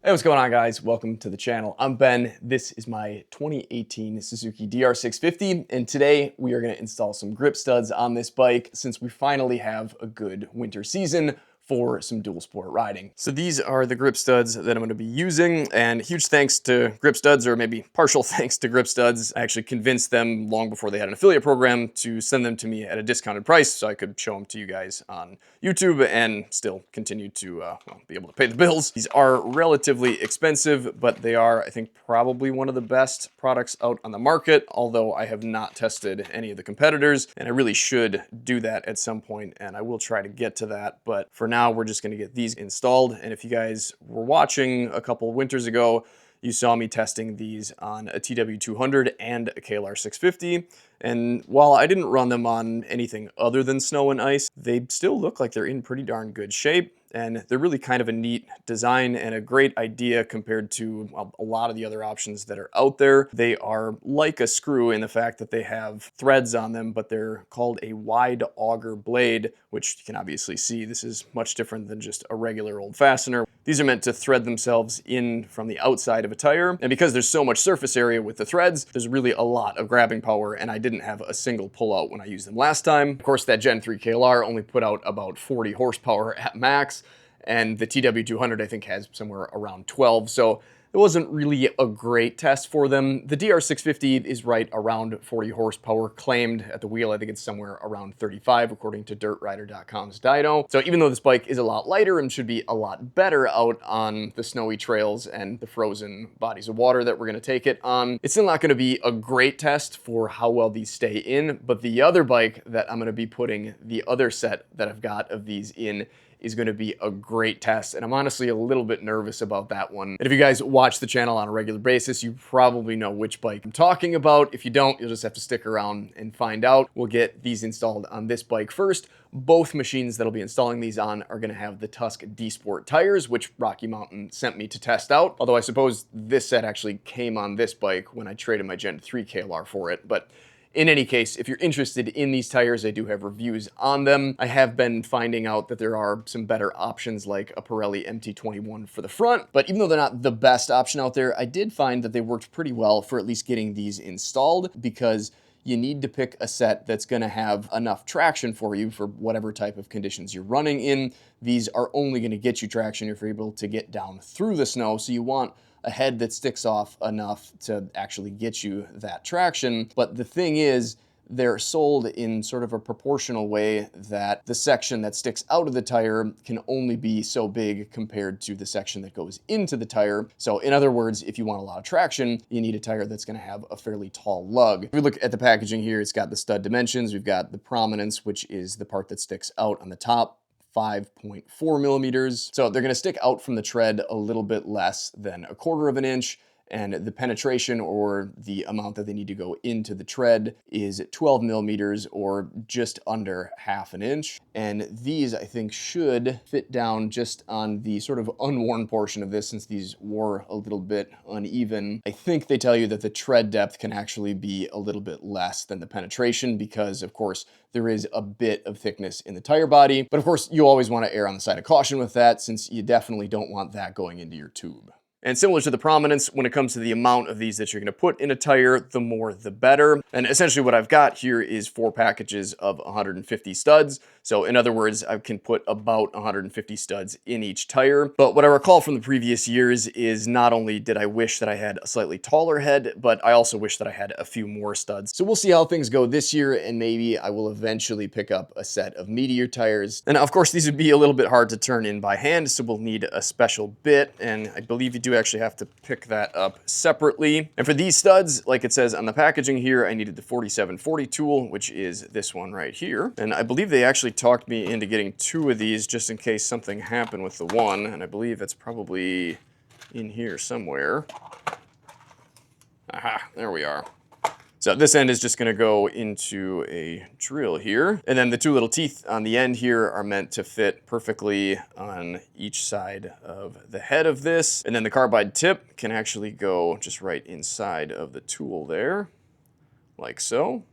Hey, what's going on, guys? Welcome to the channel. I'm Ben. This is my 2018 Suzuki DR650, and today we are going to install some grip studs on this bike since we finally have a good winter season for some dual sport riding. So these are the grip studs that I'm going to be using, and huge thanks to Grip Studs, or maybe partial thanks to Grip Studs. I actually convinced them long before they had an affiliate program to send them to me at a discounted price so I could show them to you guys on YouTube and still continue to be able to pay the bills. These are relatively expensive, but they are, I think, probably one of the best products out on the market, although I have not tested any of the competitors, and I really should do that at some point, and I will try to get to that. But for now, we're just going to get these installed. And if you guys were watching a couple winters ago, you saw me testing these on a TW200 and a KLR650. And while I didn't run them on anything other than snow and ice, they still look like they're in pretty darn good shape. And they're really kind of a neat design and a great idea compared to a lot of the other options that are out there. They are like a screw in the fact that they have threads on them, but they're called a wide auger blade, which you can obviously see. This is much different than just a regular old fastener. These are meant to thread themselves in from the outside of a tire. And because there's so much surface area with the threads, there's really a lot of grabbing power, and I didn't have a single pullout when I used them last time. Of course, that Gen 3 KLR only put out about 40 horsepower at max, and the TW200 I think has somewhere around 12, so it wasn't really a great test for them. The DR650 is right around 40 horsepower claimed at the wheel. I think it's somewhere around 35 according to DirtRider.com's dyno. So even though this bike is a lot lighter and should be a lot better out on the snowy trails and the frozen bodies of water that we're going to take it on, it's still not going to be a great test for how well these stay in. But the other bike that I'm going to be putting the other set that I've got of these in is going to be a great test, and I'm honestly a little bit nervous about that one. And if you guys watch the channel on a regular basis, you probably know which bike I'm talking about. If you don't, you'll just have to stick around and find out. We'll get these installed on this bike first. Both machines that'll be installing these on are going to have the Tusk D Sport tires, which Rocky Mountain sent me to test out, although I suppose this set actually came on this bike when I traded my Gen 3 KLR for it. But in any case, if you're interested in these tires, I do have reviews on them. I have been finding out that there are some better options like a Pirelli MT21 for the front, but even though they're not the best option out there, I did find that they worked pretty well for at least getting these installed, because you need to pick a set that's going to have enough traction for you for whatever type of conditions you're running in. These are only going to get you traction if you're able to get down through the snow, so you want a head that sticks off enough to actually get you that traction. But the thing is, they're sold in sort of a proportional way that the section that sticks out of the tire can only be so big compared to the section that goes into the tire. So in other words, if you want a lot of traction, you need a tire that's going to have a fairly tall lug. If we look at the packaging here, it's got the stud dimensions. We've got the prominence, which is the part that sticks out on the top, 5.4 millimeters. So they're going to stick out from the tread a little bit less than 1/4 of an inch. And the penetration, or the amount that they need to go into the tread, is 12 millimeters, or just under 1/2 inch. And these, I think, should fit down just on the sort of unworn portion of this, since these were a little bit uneven. I think they tell you that the tread depth can actually be a little bit less than the penetration, because of course there is a bit of thickness in the tire body. But of course, you always want to err on the side of caution with that, since you definitely don't want that going into your tube. And similar to the prominence, when it comes to the amount of these that you're going to put in a tire, the more the better. And essentially what I've got here is 4 packages of 150 studs. So in other words, I can put about 150 studs in each tire. But what I recall from the previous years is not only did I wish that I had a slightly taller head, but I also wish that I had a few more studs. So we'll see how things go this year, and maybe I will eventually pick up a set of meatier tires. And of course, these would be a little bit hard to turn in by hand, so we'll need a special bit, and I believe you do actually have to pick that up separately. And for these studs, like it says on the packaging here, I needed the 4740 tool, which is this one right here. And I believe they actually talked me into getting 2 of these just in case something happened with the one, and I believe that's probably in here somewhere. Aha, there we are. So this end is just going to go into a drill here. And then the 2 little teeth on the end here are meant to fit perfectly on each side of the head of this. And then the carbide tip can actually go just right inside of the tool there, like so.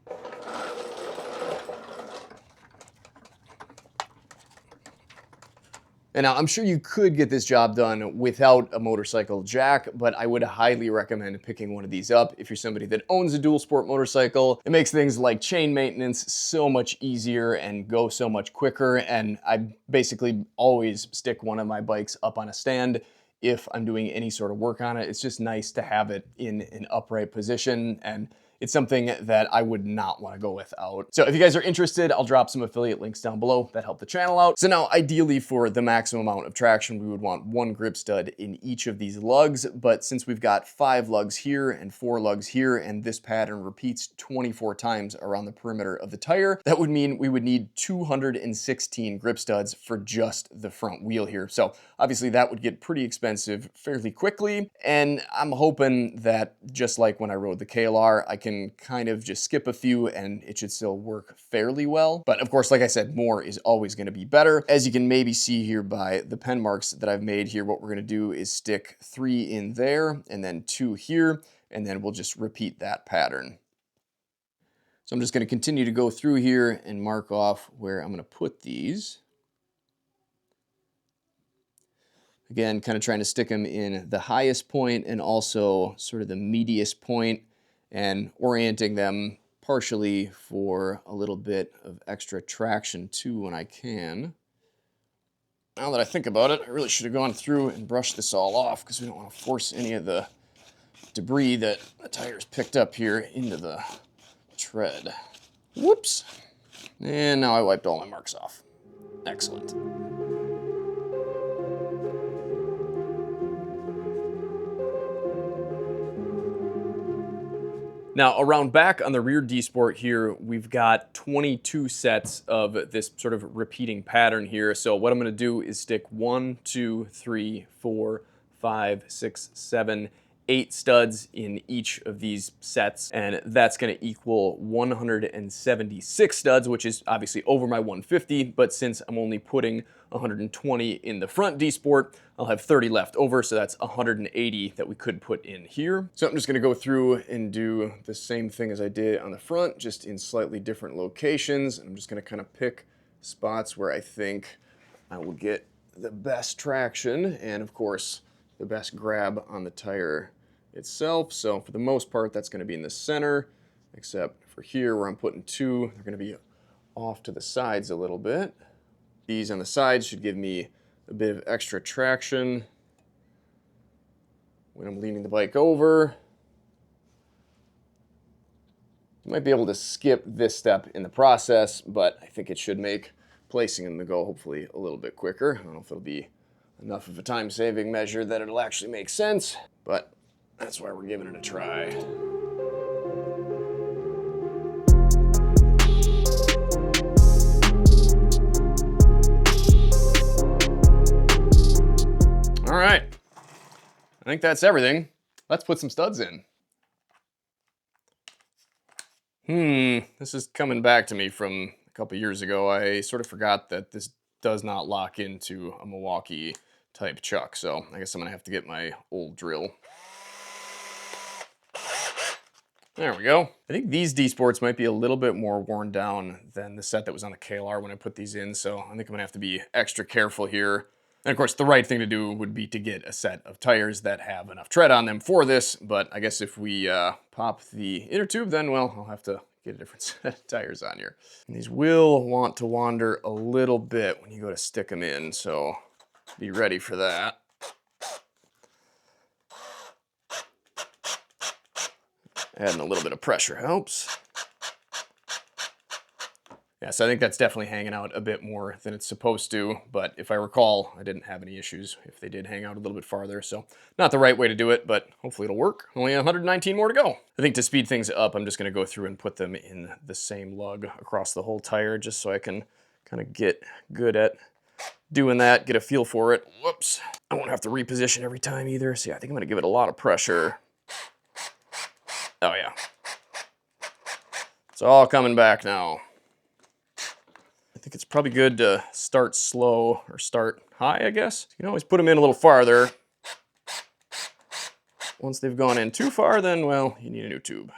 And now I'm sure you could get this job done without a motorcycle jack, but I would highly recommend picking one of these up if you're somebody that owns a dual sport motorcycle. It makes things like chain maintenance so much easier and go so much quicker. And I basically always stick one of my bikes up on a stand if I'm doing any sort of work on it. It's just nice to have it in an upright position, and it's something that I would not want to go without. So if you guys are interested, I'll drop some affiliate links down below that help the channel out. So now ideally for the maximum amount of traction, we would want 1 grip stud in each of these lugs. But since we've got 5 lugs here and 4 lugs here, and this pattern repeats 24 times around the perimeter of the tire, that would mean we would need 216 grip studs for just the front wheel here. So obviously that would get pretty expensive fairly quickly. And I'm hoping that just like when I rode the KLR, I can kind of just skip a few and it should still work fairly well. But of course, like I said, more is always going to be better. As you can maybe see here by the pen marks that I've made here, what we're going to do is stick 3 in there and then 2 here, and then we'll just repeat that pattern. So I'm just going to continue to go through here and mark off where I'm going to put these. Again, kind of trying to stick them in the highest point and also sort of the meatiest point, and orienting them partially for a little bit of extra traction too when I can. Now that I think about it, I really should have gone through and brushed this all off because we don't want to force any of the debris that the tires picked up here into the tread. Whoops. And now I wiped all my marks off. Excellent. Now, around back on the rear D-Sport here, we've got 22 sets of this sort of repeating pattern here. So what I'm going to do is stick 1, 2, 3, 4, 5, 6, 7, 8 studs in each of these sets, and that's going to equal 176 studs, which is obviously over my 150, but since I'm only putting 120 in the front D-Sport, I'll have 30 left over, so that's 180 that we could put in here. So I'm just going to go through and do the same thing as I did on the front, just in slightly different locations. I'm just going to kind of pick spots where I think I will get the best traction and, of course, the best grab on the tire itself. So for the most part, that's going to be in the center, except for here where I'm putting 2, they're going to be off to the sides a little bit. These on the sides should give me a bit of extra traction when I'm leaning the bike over. You might be able to skip this step in the process, but I think it should make placing them to go hopefully a little bit quicker. I don't know if it'll be enough of a time-saving measure that it'll actually make sense, but that's why we're giving it a try. All right, I think that's everything. Let's put some studs in. This is coming back to me from a couple years ago. I sort of forgot that this does not lock into a Milwaukee type chuck, so I guess I'm gonna have to get my old drill. There we go. I think these D-Sports might be a little bit more worn down than the set that was on the KLR when I put these in, so I think I'm gonna have to be extra careful here. And of course, the right thing to do would be to get a set of tires that have enough tread on them for this, but I guess if we pop the inner tube, then, well, I'll have to get a different set of tires on here. And these will want to wander a little bit when you go to stick them in, so be ready for that. Adding a little bit of pressure helps. Yeah, so I think that's definitely hanging out a bit more than it's supposed to, but if I recall, I didn't have any issues if they did hang out a little bit farther, so not the right way to do it, but hopefully it'll work. Only 119 more to go. I think to speed things up, I'm just gonna go through and put them in the same lug across the whole tire, just so I can kind of get good at doing that, get a feel for it. Whoops. I won't have to reposition every time either, so yeah, I think I'm gonna give it a lot of pressure. Oh yeah. It's all coming back now. I think it's probably good to start slow or start high, I guess. You can always put them in a little farther. Once they've gone in too far, then, well, you need a new tube.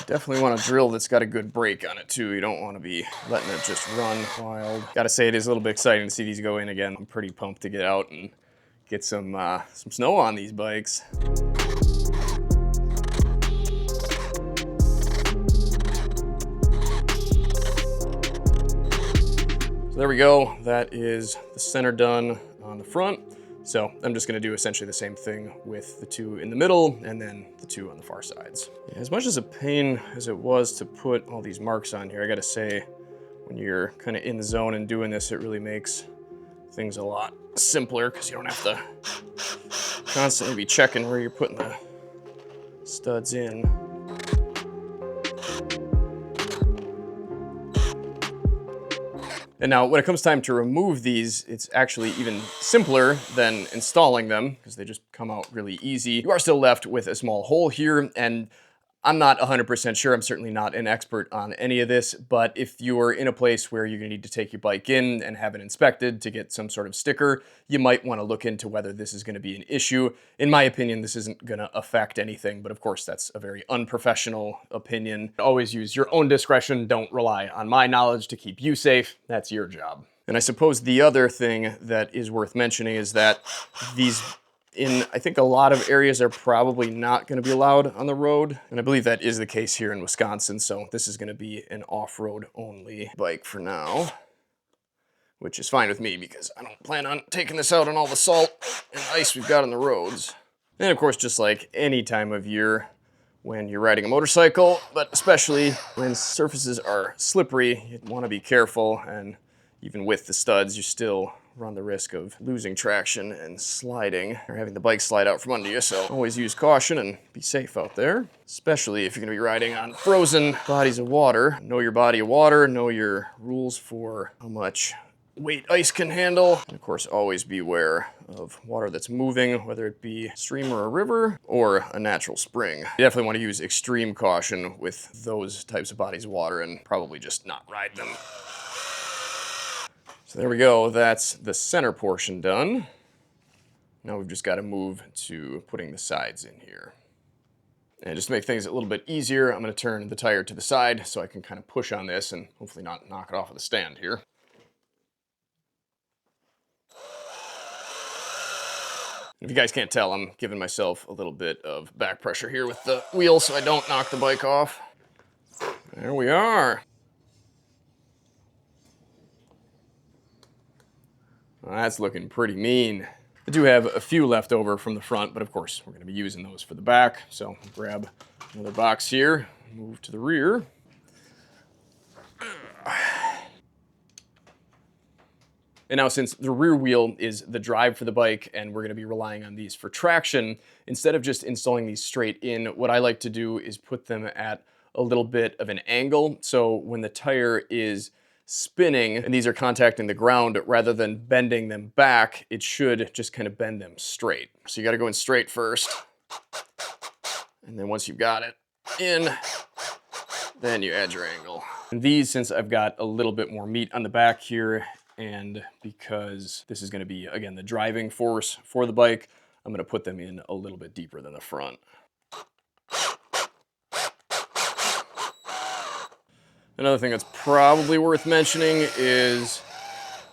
Definitely want a drill that's got a good brake on it too. You don't want to be letting it just run wild. Gotta say, it is a little bit exciting to see these go in again. I'm pretty pumped to get out and get some snow on these bikes. There we go. That is the center done on the front. So I'm just gonna do essentially the same thing with the two in the middle and then the two on the far sides. Yeah, as much as a pain as it was to put all these marks on here, I gotta say, when you're kind of in the zone and doing this, it really makes things a lot simpler because you don't have to constantly be checking where you're putting the studs in. And now when it comes time to remove these, it's actually even simpler than installing them because they just come out really easy. You are still left with a small hole here, and I'm not 100% sure. I'm certainly not an expert on any of this, but if you're in a place where you're gonna need to take your bike in and have it inspected to get some sort of sticker, you might wanna look into whether this is gonna be an issue. In my opinion, this isn't gonna affect anything, but of course that's a very unprofessional opinion. Always use your own discretion. Don't rely on my knowledge to keep you safe. That's your job. And I suppose the other thing that is worth mentioning is that these I think a lot of areas are probably not going to be allowed on the road. And I believe that is the case here in Wisconsin. So this is going to be an off-road only bike for now, which is fine with me because I don't plan on taking this out on all the salt and ice we've got on the roads. And of course, just like any time of year when you're riding a motorcycle, but especially when surfaces are slippery, you'd want to be careful. And even with the studs, you still run the risk of losing traction and sliding or having the bike slide out from under you. So always use caution and be safe out there, especially if you're gonna be riding on frozen bodies of water. Know your body of water, know your rules for how much weight ice can handle. And of course, always beware of water that's moving, whether it be a stream or a river or a natural spring. You definitely want to use extreme caution with those types of bodies of water and probably just not ride them. So there we go, that's the center portion done. Now we've just got to move to putting the sides in here. And just to make things a little bit easier, I'm going to turn the tire to the side so I can kind of push on this and hopefully not knock it off of the stand here. If you guys can't tell, I'm giving myself a little bit of back pressure here with the wheel so I don't knock the bike off. There we are. Well, that's looking pretty mean. I do have a few left over from the front, but of course we're going to be using those for the back. So grab another box here, move to the rear. And now since the rear wheel is the drive for the bike and we're going to be relying on these for traction, instead of just installing these straight in, what I like to do is put them at a little bit of an angle. So when the tire is spinning and these are contacting the ground, rather than bending them back, it should just kind of bend them straight. So you got to go in straight first. And then once you've got it in, then you add your angle. And these, since I've got a little bit more meat on the back here, and because this is going to be, again, the driving force for the bike, I'm going to put them in a little bit deeper than the front. Another thing that's probably worth mentioning is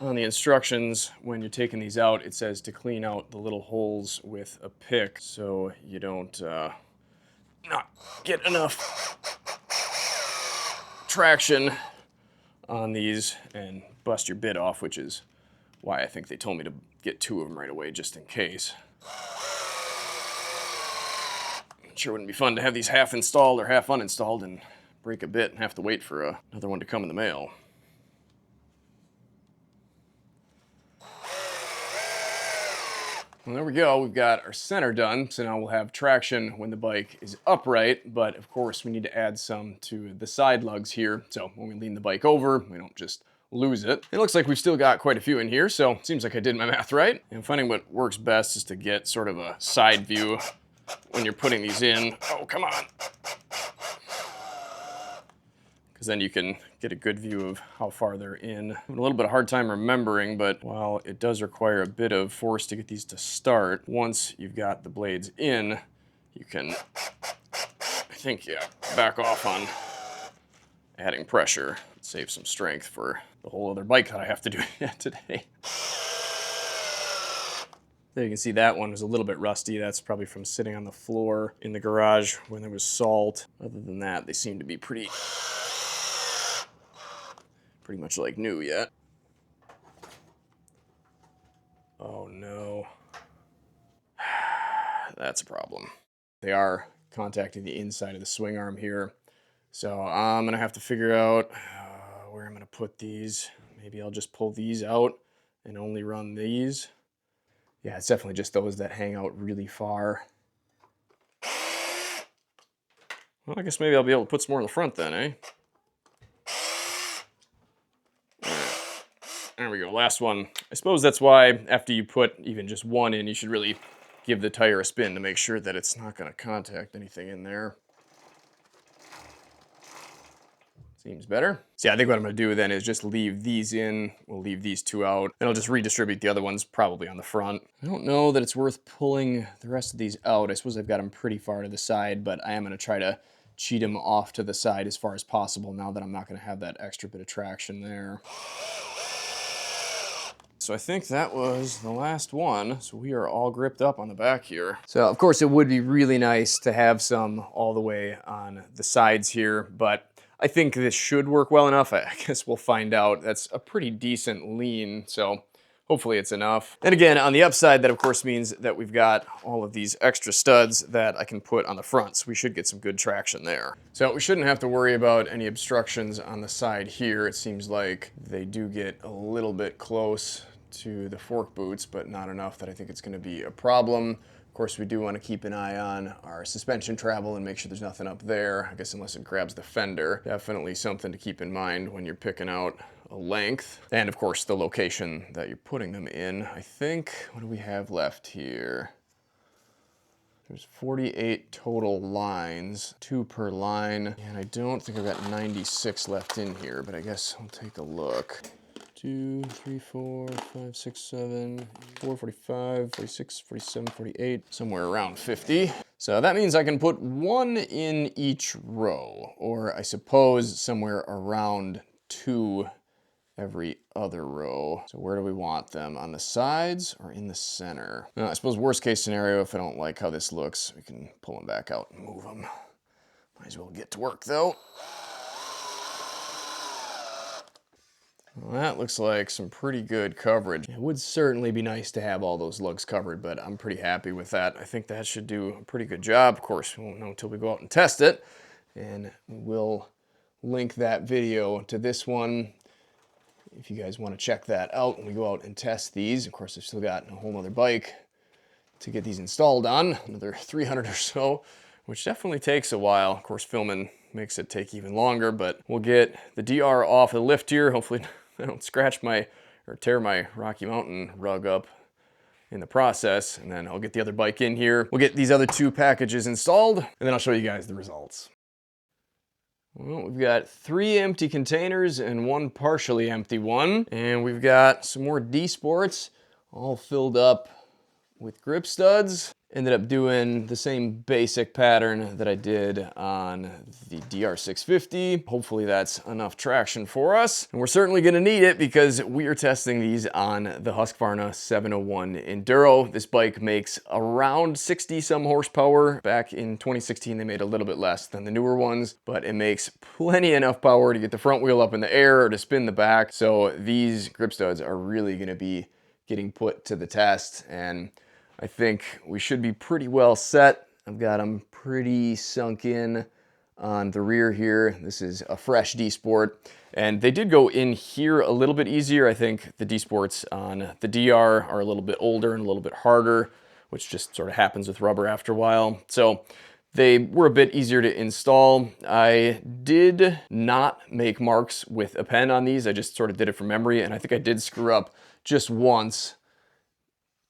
On the instructions, when you're taking these out, it says to clean out the little holes with a pick so you don't not get enough traction on these and bust your bit off, which is why I think they told me to get 2 of them right away, just in case. Sure wouldn't be fun to have these half installed or half uninstalled and break a bit and have to wait for another one to come in the mail. Well, there we go. We've got our center done, so now we'll have traction when the bike is upright, but of course we need to add some to the side lugs here, so when we lean the bike over, we don't just lose it. It looks like we've still got quite a few in here, so it seems like I did my math right. And finding what works best is to get sort of a side view when you're putting these in. Oh, come on. Because then you can get a good view of how far they're in. I'm having a little bit of a hard time remembering, but while it does require a bit of force to get these to start, once you've got the blades in, you can, I think, yeah, back off on adding pressure. Save some strength for the whole other bike that I have to do today. There you can see that one was a little bit rusty. That's probably from sitting on the floor in the garage when there was salt. Other than that, they seem to be pretty much like new yet. Oh no. That's a problem. They are contacting the inside of the swing arm here. So I'm gonna have to figure out where I'm gonna put these. Maybe I'll just pull these out and only run these. Yeah, it's definitely just those that hang out really far. Well, I guess maybe I'll be able to put some more in the front then, eh? There we go, last one. I suppose that's why after you put even just one in, you should really give the tire a spin to make sure that it's not gonna contact anything in there. Seems better. So yeah, I think what I'm gonna do then is just leave these in. We'll leave these 2 out, and I'll just redistribute the other ones probably on the front. I don't know that it's worth pulling the rest of these out. I suppose I've got them pretty far to the side, but I am gonna try to cheat them off to the side as far as possible now that I'm not gonna have that extra bit of traction there. So I think that was the last one. So we are all gripped up on the back here. So of course it would be really nice to have some all the way on the sides here, but I think this should work well enough. I guess we'll find out. That's a pretty decent lean, so hopefully it's enough. And again, on the upside, that of course means that we've got all of these extra studs that I can put on the front, so we should get some good traction there. So we shouldn't have to worry about any obstructions on the side here. It seems like they do get a little bit close to the fork boots, but not enough that I think it's gonna be a problem. Of course, we do want to keep an eye on our suspension travel and make sure there's nothing up there. I guess unless it grabs the fender. Definitely something to keep in mind when you're picking out a length. And of course, the location that you're putting them in. I think, what do we have left here? There's 48 total lines, 2 per line. And I don't think I've got 96 left in here, but I guess I'll take a look. 2, 3, 4, 5, 6, 7, 4, 45, 46, 47, 48, somewhere around 50. So that means I can put 1 in each row, or I suppose somewhere around 2 every other row. So where do we want them? On the sides or in the center? Now, I suppose worst case scenario, if I don't like how this looks, we can pull them back out and move them. Might as well get to work though. Well, that looks like some pretty good coverage. It would certainly be nice to have all those lugs covered, but I'm pretty happy with that. I think that should do a pretty good job. Of course, we won't know until we go out and test it, and we'll link that video to this one if you guys want to check that out when we go out and test these. Of course, I've still got a whole other bike to get these installed on, another 300 or so, which definitely takes a while. Of course, filming makes it take even longer, but we'll get the DR off the lift here. Hopefully I don't scratch my or tear my Rocky Mountain rug up in the process, and then I'll get the other bike in here. We'll get these other 2 packages installed, and then I'll show you guys the results. Well, we've got 3 empty containers and 1 partially empty one, and we've got some more D-Sports all filled up with grip studs. Ended up doing the same basic pattern that I did on the DR650. Hopefully that's enough traction for us. And we're certainly gonna need it because we are testing these on the Husqvarna 701 Enduro. This bike makes around 60 some horsepower. Back in 2016, they made a little bit less than the newer ones, but it makes plenty enough power to get the front wheel up in the air or to spin the back. So these grip studs are really gonna be getting put to the test, and I think we should be pretty well set. I've got them pretty sunk in on the rear here. This is a fresh D-Sport, and they did go in here a little bit easier. I think the D-Sports on the DR are a little bit older and a little bit harder, which just sort of happens with rubber after a while. So they were a bit easier to install. I did not make marks with a pen on these. I just sort of did it from memory, and I think I did screw up just once.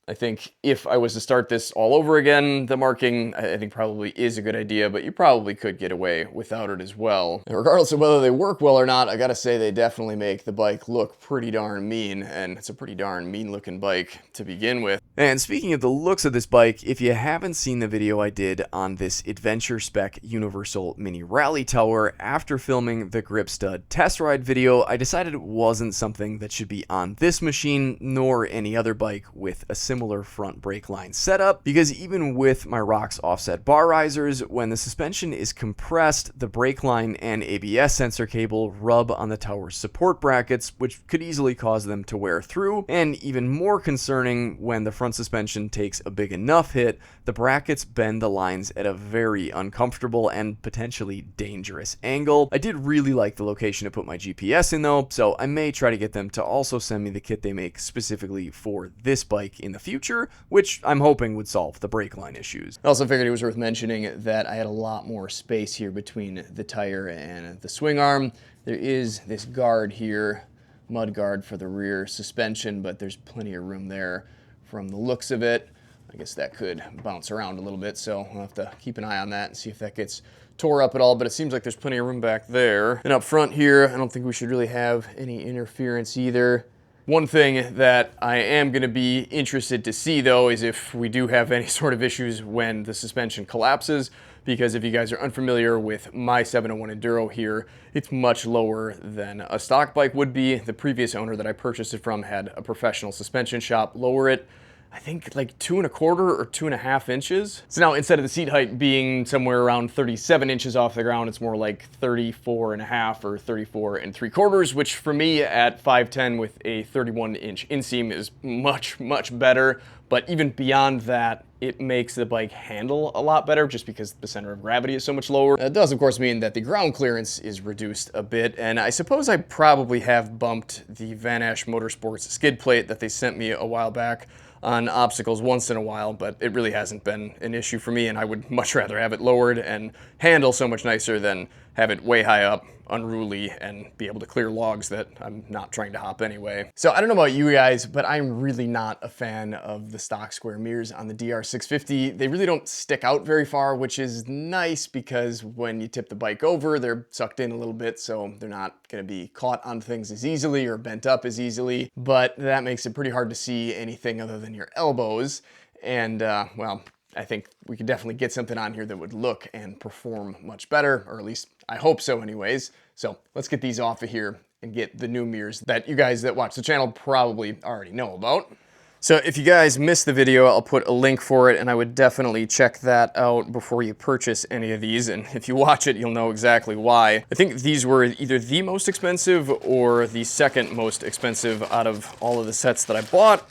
I think if I was to start this all over again, the marking, I think probably is a good idea, but you probably could get away without it as well. And regardless of whether they work well or not, I gotta say they definitely make the bike look pretty darn mean, and it's a pretty darn mean looking bike to begin with. And speaking of the looks of this bike, if you haven't seen the video I did on this adventure spec universal mini rally tower after filming the grip stud test ride video, I decided it wasn't something that should be on this machine nor any other bike with a similar front brake line setup, because even with my Rocks offset bar risers, when the suspension is compressed, the brake line and ABS sensor cable rub on the tower's support brackets, which could easily cause them to wear through. And even more concerning, when the front suspension takes a big enough hit, the brackets bend the lines at a very uncomfortable and potentially dangerous angle. I did really like the location to put my GPS in though, so I may try to get them to also send me the kit they make specifically for this bike in the future, which I'm hoping would solve the brake line issues. I also figured it was worth mentioning that I had a lot more space here between the tire and the swing arm. There is this guard here, mud guard for the rear suspension, but there's plenty of room there from the looks of it. I guess that could bounce around a little bit, so we'll have to keep an eye on that and see if that gets tore up at all, but it seems like there's plenty of room back there. And up front here, I don't think we should really have any interference either. One thing that I am going to be interested to see though is if we do have any sort of issues when the suspension collapses, because if you guys are unfamiliar with my 701 Enduro here, it's much lower than a stock bike would be. The previous owner that I purchased it from had a professional suspension shop lower it, I think like 2¼ or 2½ inches. So now instead of the seat height being somewhere around 37 inches off the ground, it's more like 34½ or 34¾ which for me at 5'10" with a 31-inch inseam is much, much better. But even beyond that, it makes the bike handle a lot better just because the center of gravity is so much lower. That does, of course, mean that the ground clearance is reduced a bit, and I suppose I probably have bumped the Van Ash Motorsports skid plate that they sent me a while back on obstacles once in a while, but it really hasn't been an issue for me, and I would much rather have it lowered and handle so much nicer than have it way high up, unruly, and be able to clear logs that I'm not trying to hop anyway. So I don't know about you guys, but I'm really not a fan of the stock square mirrors on the DR650. They really don't stick out very far, which is nice because when you tip the bike over, they're sucked in a little bit, so they're not gonna be caught on things as easily or bent up as easily, but that makes it pretty hard to see anything other than your elbows. And well, I think we could definitely get something on here that would look and perform much better, or at least I hope so anyways. So let's get these off of here and get the new mirrors that you guys that watch the channel probably already know about. So if you guys missed the video, I'll put a link for it, and I would definitely check that out before you purchase any of these. And if you watch it, you'll know exactly why. I think these were either the most expensive or the second most expensive out of all of the sets that I bought.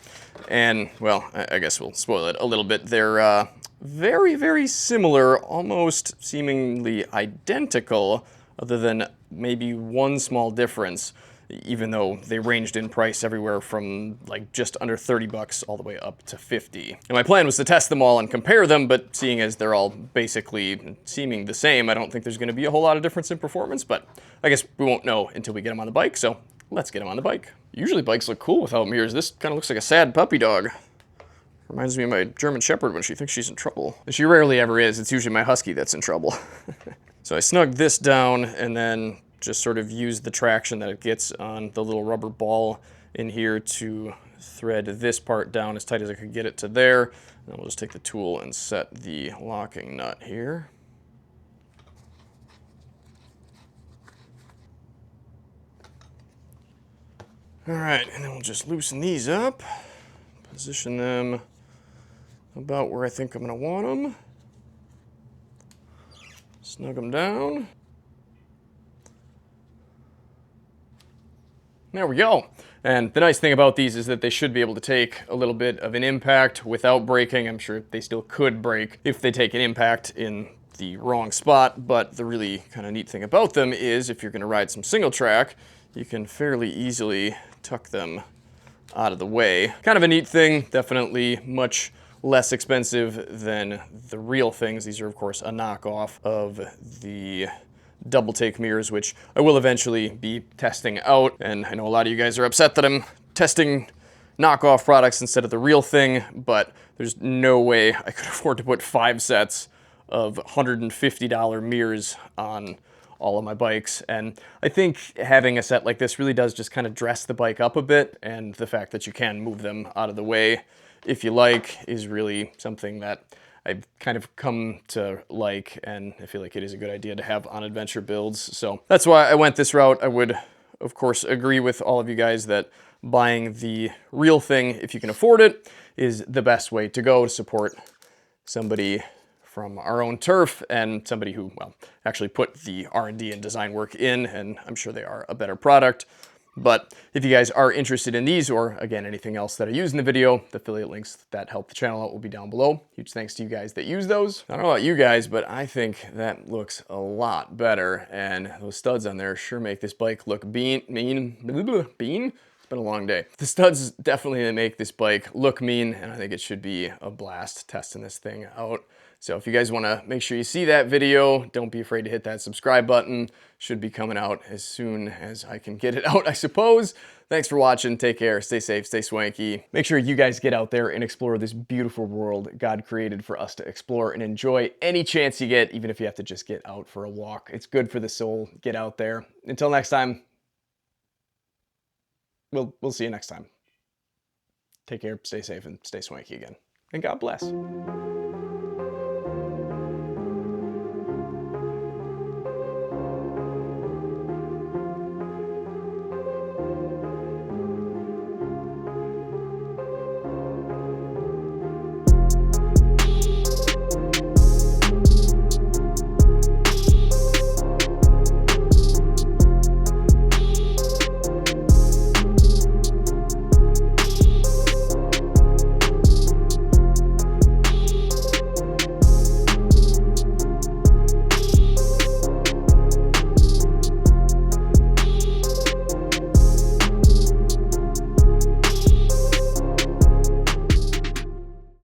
And, well, I guess we'll spoil it a little bit. They're very, very similar, almost seemingly identical, other than maybe one small difference, even though they ranged in price everywhere from like just under 30 bucks all the way up to 50. And my plan was to test them all and compare them, but seeing as they're all basically seeming the same, I don't think there's going to be a whole lot of difference in performance, but I guess we won't know until we get them on the bike, so let's get them on the bike. Usually bikes look cool without mirrors. This kind of looks like a sad puppy dog. Reminds me of my German Shepherd when she thinks she's in trouble. She rarely ever is. It's usually my Husky that's in trouble. So I snugged this down and then just sort of use the traction that it gets on the little rubber ball in here to thread this part down as tight as I could get it to there. And we'll just take the tool and set the locking nut here. All right, and then we'll just loosen these up, position them about where I think I'm gonna want them. Snug them down. There we go. And the nice thing about these is that they should be able to take a little bit of an impact without breaking. I'm sure they still could break if they take an impact in the wrong spot, but the really kind of neat thing about them is if you're going to ride some single track, you can fairly easily tuck them out of the way. Kind of a neat thing, definitely much less expensive than the real things. These are of course a knockoff of the double take mirrors, which I will eventually be testing out. And I know a lot of you guys are upset that I'm testing knockoff products instead of the real thing, but there's no way I could afford to put 5 sets of $150 mirrors on all of my bikes. And I think having a set like this really does just kind of dress the bike up a bit, and the fact that you can move them out of the way if you like is really something that I've kind of come to like, and I feel like it is a good idea to have on adventure builds. So that's why I went this route. I would, of course, agree with all of you guys that buying the real thing, if you can afford it, is the best way to go to support somebody from our own turf and somebody who, well, actually put the R&D and design work in, and I'm sure they are a better product. But if you guys are interested in these, or again, anything else that I use in the video, the affiliate links that help the channel out will be down below. Huge thanks to you guys that use those. I don't know about you guys, but I think that looks a lot better. And those studs on there sure make this bike look bean. It's been a long day. The studs definitely make this bike look mean, and I think it should be a blast testing this thing out. So if you guys want to make sure you see that video, don't be afraid to hit that subscribe button. Should be coming out as soon as I can get it out, I suppose. Thanks for watching. Take care. Stay safe. Stay swanky. Make sure you guys get out there and explore this beautiful world God created for us to explore and enjoy any chance you get, even if you have to just get out for a walk. It's good for the soul. Get out there. Until next time, we'll see you next time. Take care. Stay safe and stay swanky again. And God bless.